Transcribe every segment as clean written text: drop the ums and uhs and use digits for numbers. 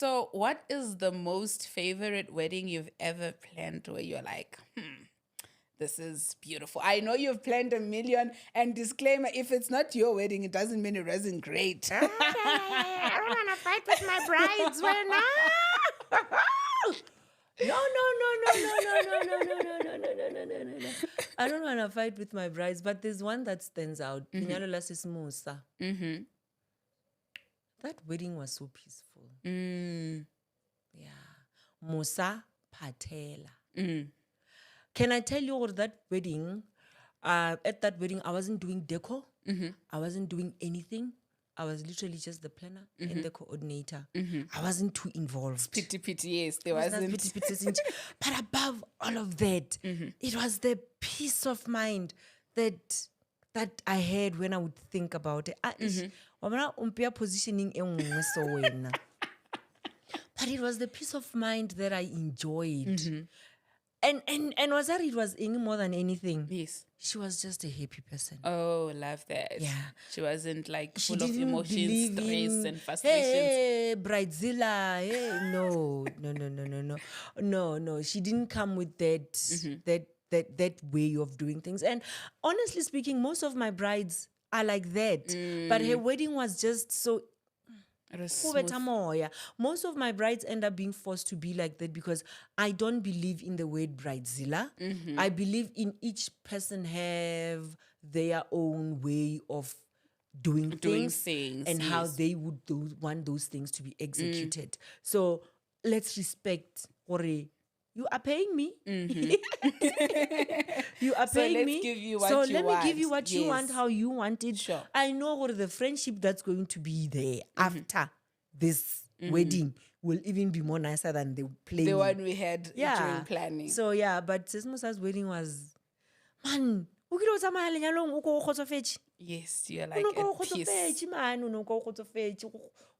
So, what is the most favorite wedding you've ever planned where you're like, this is beautiful? I know you've planned a million, and disclaimer, if it's not your wedding, it doesn't mean it wasn't great. I don't want to fight with my brides. Well, no. No. I don't want to fight with my brides, but there's one that stands out. Pinyalo Sis Musa. Mm-hmm. That wedding was so peaceful. Mm. Yeah. Musa Patela. Mm. Can I tell you all that wedding? At that wedding, I wasn't doing deco. I wasn't doing anything. I was literally just the planner and the coordinator. I wasn't too involved. Pity, yes, there wasn't. But above all of that, it was the peace of mind that I had when I would think about it. Positioning but it was the peace of mind that I enjoyed. And was that it was any more than anything? Yes. She was just a happy person. Oh, love that. Yeah. She wasn't like She full of didn't emotions, believe stress, in, and frustrations. Hey, bridezilla. Hey, no. She didn't come with that way of doing things. And honestly speaking, most of my brides are like that. But her wedding was just so It was smooth. most of my brides end up being forced to be like that because I don't believe in the word bridezilla. I believe in each person have their own way of doing things and how yes. they would want those things to be executed. So let's respect Ore. You are paying me. You are So paying let's me. give you what so you let want. me give you what you Yes. want, how you want it. Sure. I know what the friendship that's going to be there after this wedding will even be more nicer than the planning. The one we had during planning. So yeah, but Sesmosa's wedding was, man, o kile o tsamaya lenyalong o ko o kgotsofetse? Yes, you're like O ko o at peace. kgotsofetse, man, o ne o ko o kgotsofetse.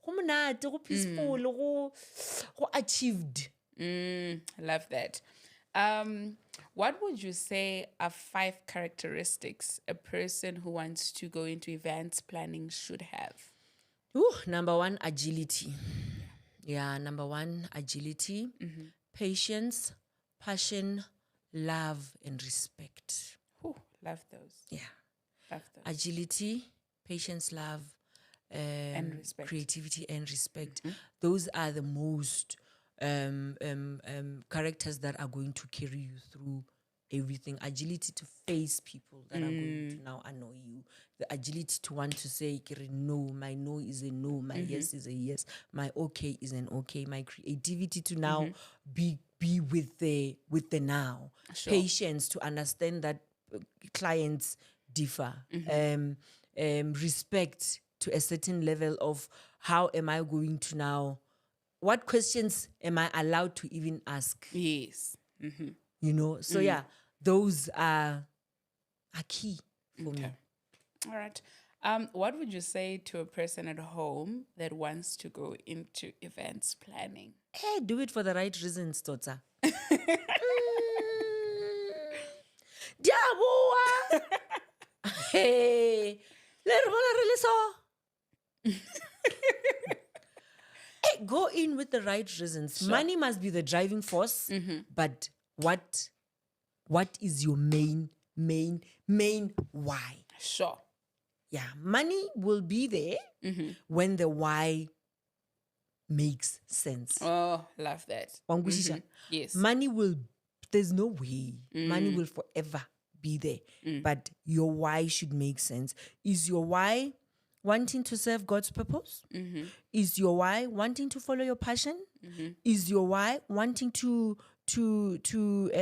Go monate, go peaceful, go achieved. Love that. What would you say are 5 characteristics a person who wants to go into events planning should have? Number 1, agility. Yeah, number 1, agility, patience, passion, love, and respect. Ooh, love those. Yeah. Love those. Agility, patience, love, And respect. creativity, and respect. Those are the most characters that are going to carry you through everything. Agility to face people that are going to now annoy you. The agility to want to say, no, my no is a no, my yes is a yes, my okay is an okay. My creativity to now be with the now. Sure. Patience to understand that clients differ. Respect to a certain level of how am I going to now, what questions am I allowed to even ask? Yes. You know, so yeah, those are key for me. All right. What would you say to a person at home that wants to go into events planning? Hey, do it for the right reasons, Tota. Diabua! Hey, let me Hey, go in with the right reasons. Sure. Money must be the driving force, but what is your main why? Sure. Yeah, money will be there when the why makes sense. Oh, love that. Yes. Money will, there's no way. Money will forever be there. But your why should make sense. Is your why wanting to serve God's purpose? Is your why wanting to follow your passion? Is your why wanting to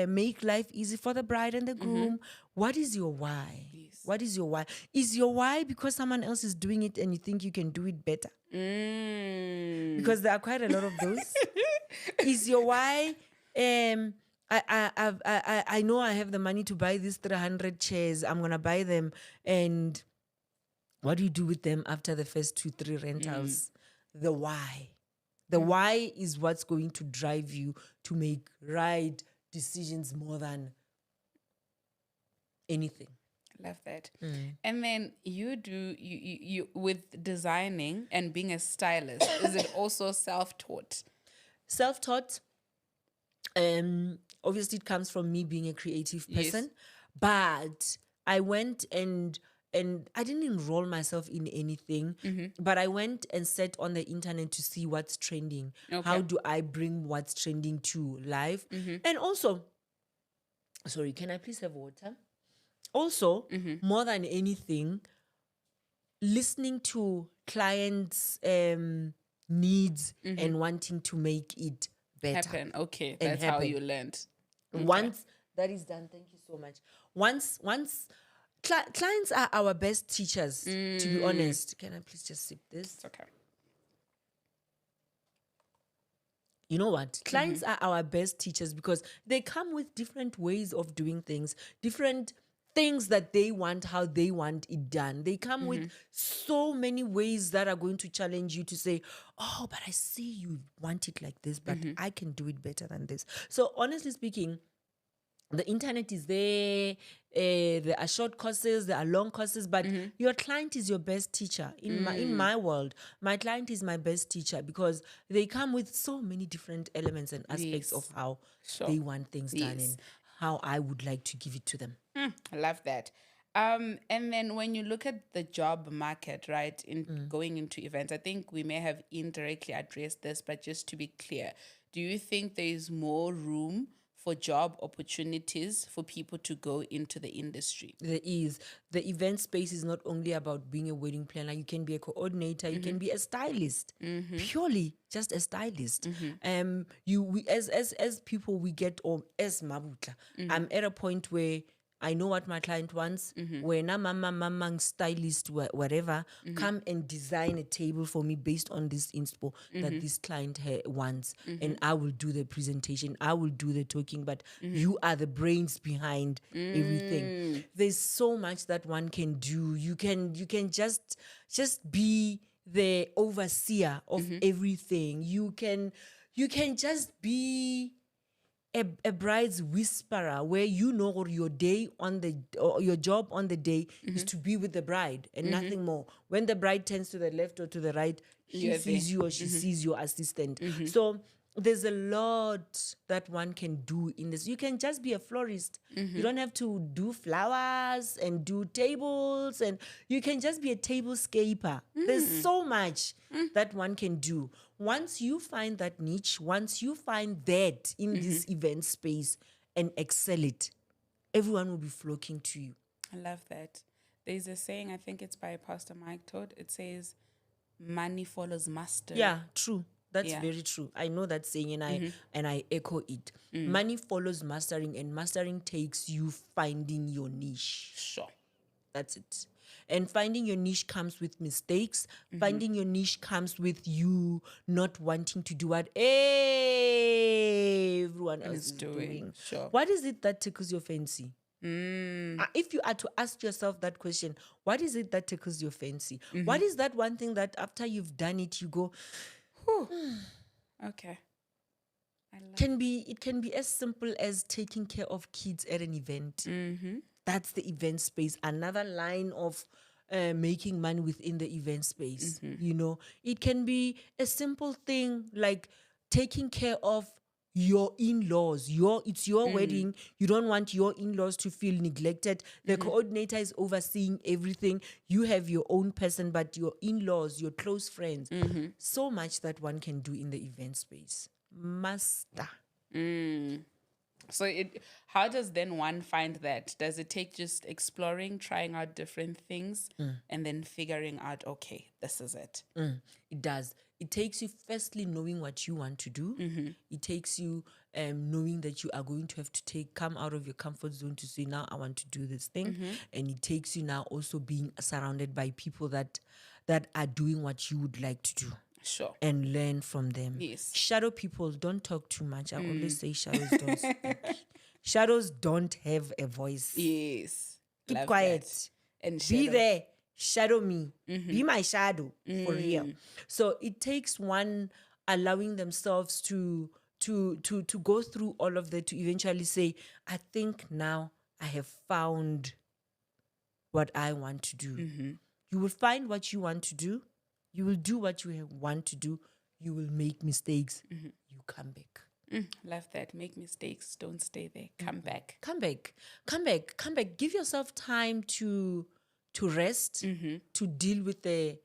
make life easy for the bride and the groom? What is your why? Yes. What is your why? Is your why because someone else is doing it and you think you can do it better? Because there are quite a lot of those. Is your why? I know I have the money to buy these 300 chairs. I'm gonna buy them, and what do you do with them after the first 2-3 rentals? The why. The why is what's going to drive you to make right decisions more than anything. Love that. And then you with designing and being a stylist, is it also self-taught? Self-taught. Obviously it comes from me being a creative Yes. person, but I went and I didn't enroll myself in anything, but I went and sat on the internet to see what's trending. Okay. How do I bring what's trending to life? And also, sorry, can I please have water? Also, more than anything, listening to clients' needs and wanting to make it better. Happen. Okay. And That's how happen. you learned. Once that is done, thank you so much. Once clients are our best teachers, to be honest. Can I please just sip this? It's okay. You know what? Clients are our best teachers because they come with different ways of doing things, different things that they want, how they want it done. They come with so many ways that are going to challenge you to say, oh, but I see you want it like this, but I can do it better than this. So honestly speaking, the internet is there. There are short courses, there are long courses, but your client is your best teacher. In my world, my client is my best teacher because they come with so many different elements and aspects of how they want things done and how I would like to give it to them. I love that. And then when you look at the job market, right, in going into events, I think we may have indirectly addressed this, but just to be clear, do you think there is more room for job opportunities for people to go into the industry? There is. The event space is not only about being a wedding planner. You can be a coordinator. You can be a stylist. Purely just a stylist. As people we get, or as Mabutla, I'm at a point where I know what my client wants. When I'm a stylist, whatever, come and design a table for me based on this inspo that this client wants. And I will do the presentation. I will do the talking, but you are the brains behind everything. There's so much that one can do. You can just be the overseer of everything. You can just be a bride's whisperer, where you know your day on the or your job on the day is to be with the bride and nothing more. When the bride turns to the left or to the right, she You're sees there. you or she sees your assistant. So there's a lot that one can do in this. You can just be a florist. You don't have to do flowers and do tables, and you can just be a tablescaper. There's so much that one can do. Once you find that niche, once you find that in this event space and excel it, everyone will be flocking to you. I love that. There's a saying, I think it's by Pastor Mike Todd. It says, money follows master. Yeah, true. That's Yeah. very true. I know that saying and I echo it. Money follows mastering, and mastering takes you finding your niche. Sure. That's it. And finding your niche comes with mistakes. Finding your niche comes with you not wanting to do what everyone else is doing. Sure. What is it that tickles your fancy? If you are to ask yourself that question, what is it that tickles your fancy? What is that one thing that after you've done it, you go, Okay. I love it can be as simple as taking care of kids at an event. That's the event space. Another line of making money within the event space. You know, it can be a simple thing like taking care of your in-laws. It's your wedding. You don't want your in-laws to feel neglected. The coordinator is overseeing everything. You have your own person, but your in-laws, your close friends. So much that one can do in the event space. Master. So how does then one find that? Does it take just exploring, trying out different things, and then figuring out, okay, this is it? It does. It takes you firstly knowing what you want to do. It takes you knowing that you are going to have to come out of your comfort zone to say, now I want to do this thing. And it takes you now also being surrounded by people that are doing what you would like to do. Sure. And learn from them. Yes. Shadow people, don't talk too much. I always say shadows don't speak. Shadows don't have a voice. Yes. Keep Love quiet. that. And Be shadow. there. Shadow me. Be my shadow for real. So it takes one allowing themselves to go through all of that to eventually say, I think now I have found what I want to do. You will find what you want to do. You will do what you want to do. You will make mistakes. You come back. Love that. Make mistakes. Don't stay there. Come back. Come back. Come back. Come back. Give yourself time to rest, to deal with the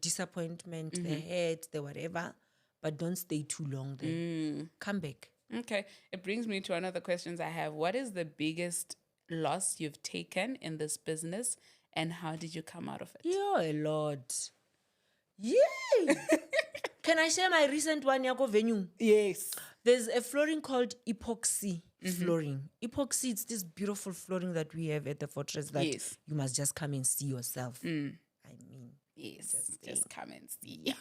disappointment, the hurt, the whatever. But don't stay too long there. Come back. Okay. It brings me to another questions I have. What is the biggest loss you've taken in this business and how did you come out of it? You're a lot. Yay! Can I share my recent one, Yako venue? Yes. There's a flooring called epoxy flooring. Epoxy, it's this beautiful flooring that we have at the Fortress that Yes. you must just come and see yourself. I mean, Yes. Just come and see.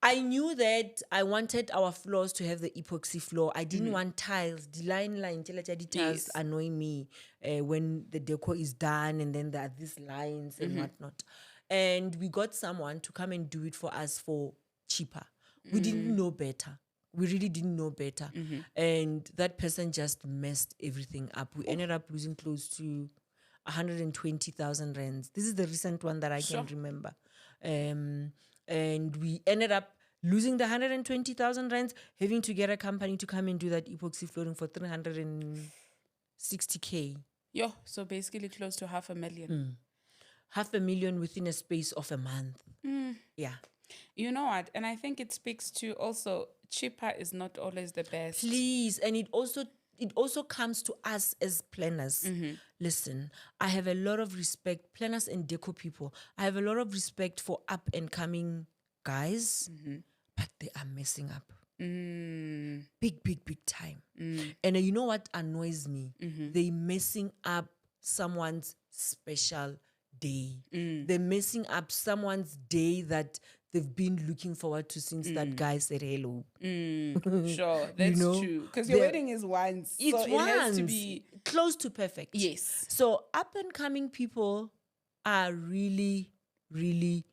I knew that I wanted our floors to have the epoxy floor. I didn't want tiles. The line tiles Yes. annoy me when the decor is done and then there are these lines and whatnot. And we got someone to come and do it for us for cheaper. We didn't know better. We really didn't know better. And that person just messed everything up. We ended up losing close to 120,000 rands. This is the recent one that I can remember. And we ended up losing the 120,000 rands, having to get a company to come and do that epoxy flooring for 360K. Yo, so basically close to 500,000. 500,000 within a space of a month. Yeah. You know what? And I think it speaks to also cheaper is not always the best. Please. And it also comes to us as planners. Listen, I have a lot of respect, planners and deco people. I have a lot of respect for up and coming guys, but they are messing up. Big time. And you know what annoys me? They messing up someone's special day. They're messing up someone's day that they've been looking forward to since that guy said hello. Sure, that's true. Because your wedding is once. It's so once. It has to be close to perfect. Yes. So up and coming people are really, really,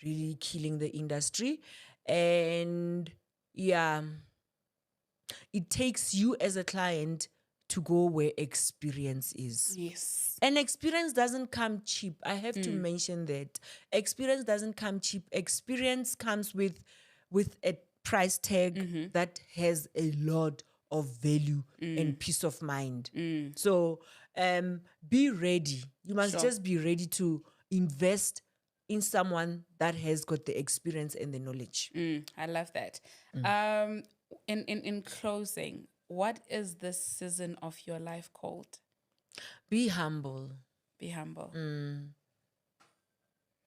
really killing the industry. And yeah, it takes you as a client to go where experience is. Yes. And experience doesn't come cheap. I have to mention that. Experience doesn't come cheap. Experience comes with a price tag that has a lot of value and peace of mind. So be ready. You must just be ready to invest in someone that has got the experience and the knowledge. I love that. In closing, what is this season of your life called? Be humble. Be humble.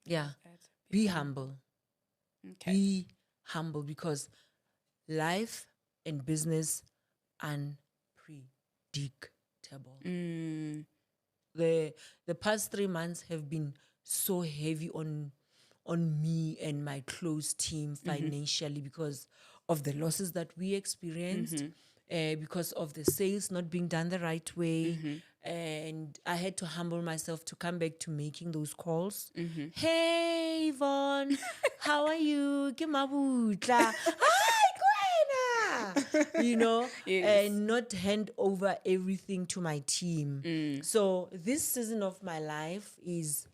Yeah. Be humble. Okay. Be humble because life and business unpredictable. The past 3 months have been so heavy on me and my close team financially because of the losses that we experienced, because of the sales not being done the right way. And I had to humble myself to come back to making those calls. Hey, Yvonne, how are you? Ke Mabutla. Hi, Gwena. You know, and not hand over everything to my team. So this season of my life is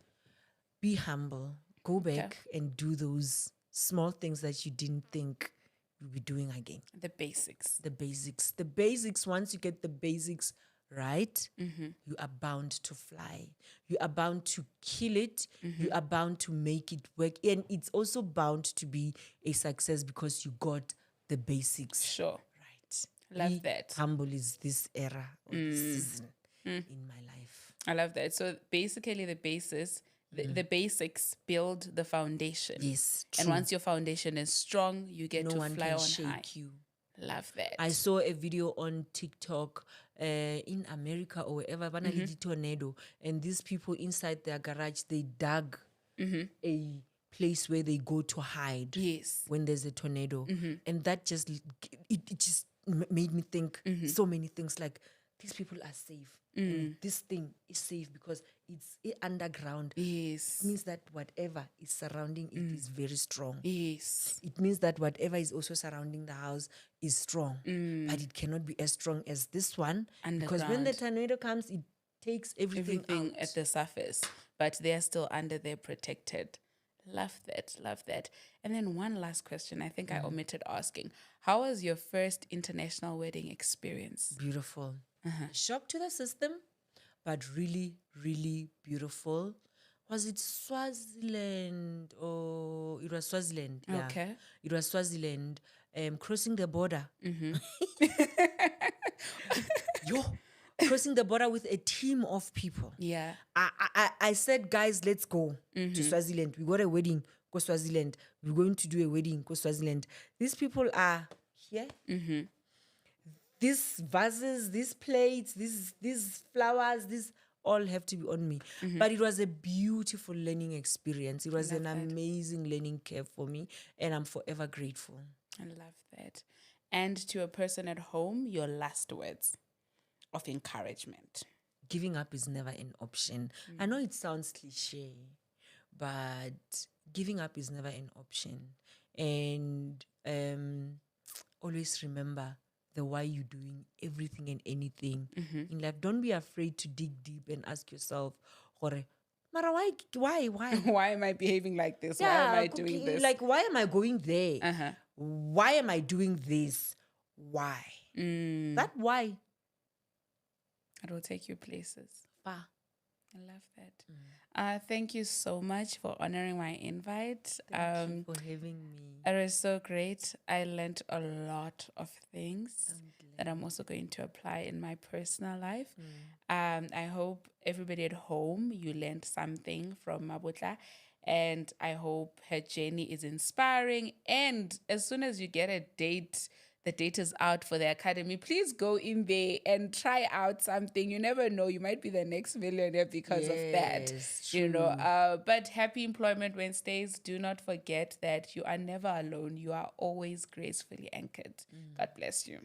be humble. Go back and do those small things that you didn't think you'll be doing again. The basics. The basics. The basics, once you get the basics right, you are bound to fly. You are bound to kill it. You are bound to make it work. And it's also bound to be a success because you got the basics. Sure. Right. Love that. Humble is this era or this season in my life. I love that. So basically the basis, the basics build the foundation. Yes, And true. once your foundation is strong, you get No to one fly can on shake high. you. Love that. I saw a video on TikTok in America or wherever, a tornado, and these people inside their garage, they dug a place where they go to hide Yes. when there's a tornado. And that just, it just made me think so many things like, these people are safe. And this thing is safe because it's underground. Yes. It means that whatever is surrounding it is very strong. Yes. It means that whatever is also surrounding the house is strong. But it cannot be as strong as this one. Because when the tornado comes, it takes everything Everything out. at the surface, but they're still under there protected. Love that. Love that. And then one last question I think I omitted asking. How was your first international wedding experience? Beautiful. Shock to the system, but really, really beautiful. Was it Swaziland? Oh, it was Swaziland. Yeah. Okay. It was Swaziland. Crossing the border. Yo, crossing the border with a team of people. Yeah. I said, guys, let's go to Swaziland. We got a wedding, go Swaziland. We're going to do a wedding, go Swaziland. These people are here. These vases, these plates, these flowers, these all have to be on me. But it was a beautiful learning experience. It was an amazing learning curve for me, and I'm forever grateful. I love that. And to a person at home, your last words of encouragement. Giving up is never an option. I know it sounds cliche, but giving up is never an option. And always remember the why you're doing everything and anything in life. Don't be afraid to dig deep and ask yourself, "Hore, Mara, why? Why am I behaving like this? Why am I doing this? Like, why am I going there? Why am I doing this? Why? That why? It will take you places. Far. I love that. Thank you so much for honoring my invite. Thank you for having me. It was so great. I learned a lot of things that I'm also going to apply in my personal life. I hope everybody at home, you learned something from Mabutla. And I hope her journey is inspiring. And as soon as you get a date, the date is out for the academy, please go in there and try out something. You never know. You might be the next millionaire because of that. You know, but happy Employment Wednesdays. Do not forget that you are never alone. You are always gracefully anchored. God bless you.